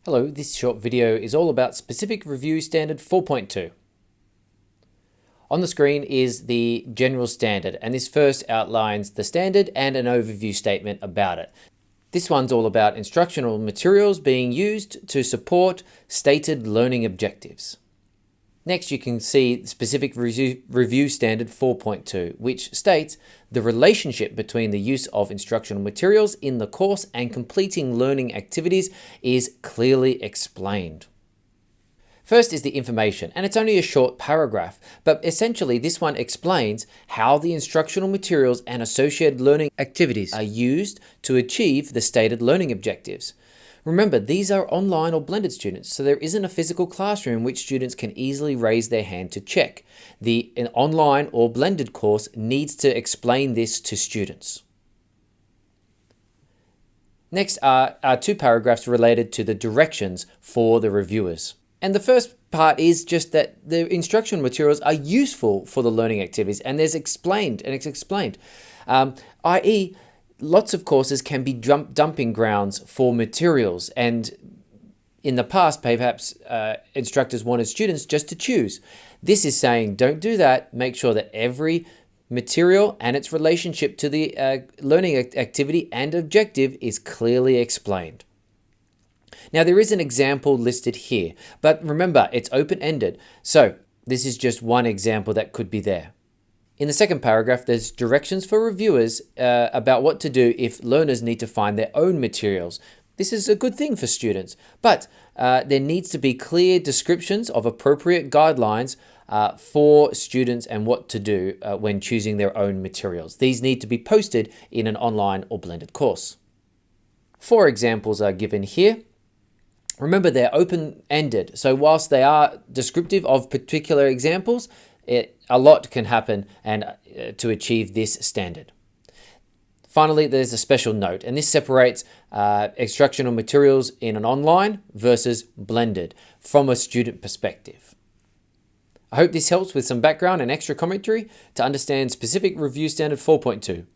Hello, this short video is all about Specific Review Standard 4.2. On the screen is the general standard, and this first outlines the standard and an overview statement about it. This one's all about instructional materials being used to support stated learning objectives. Next, you can see Specific Review Standard 4.2, which states the relationship between the use of instructional materials in the course and completing learning activities is clearly explained. First is the information, and it's only a short paragraph, but essentially this one explains how the instructional materials and associated learning activities are used to achieve the stated learning objectives. Remember, these are online or blended students, so there isn't a physical classroom in which students can easily raise their hand to check. An online or blended course needs to explain this to students. Next are two paragraphs related to the directions for the reviewers. And the first part is just that the instructional materials are useful for the learning activities, and it's explained, i.e., lots of courses can be dumping grounds for materials, and in the past, perhaps instructors wanted students just to choose. This is saying don't do that. Make sure that every material and its relationship to the learning activity and objective is clearly explained. Now, there is an example listed here, but remember, it's open-ended, so this is just one example that could be there. In the second paragraph, there's directions for reviewers about what to do if learners need to find their own materials. This is a good thing for students, but there needs to be clear descriptions of appropriate guidelines for students and what to do when choosing their own materials. These need to be posted in an online or blended course. 4 examples are given here. Remember, they're open-ended, so whilst they are descriptive of particular examples, a lot can happen to achieve this standard. Finally, there's a special note, and this separates instructional materials in an online versus blended from a student perspective. I hope this helps with some background and extra commentary to understand Specific Review Standard 4.2.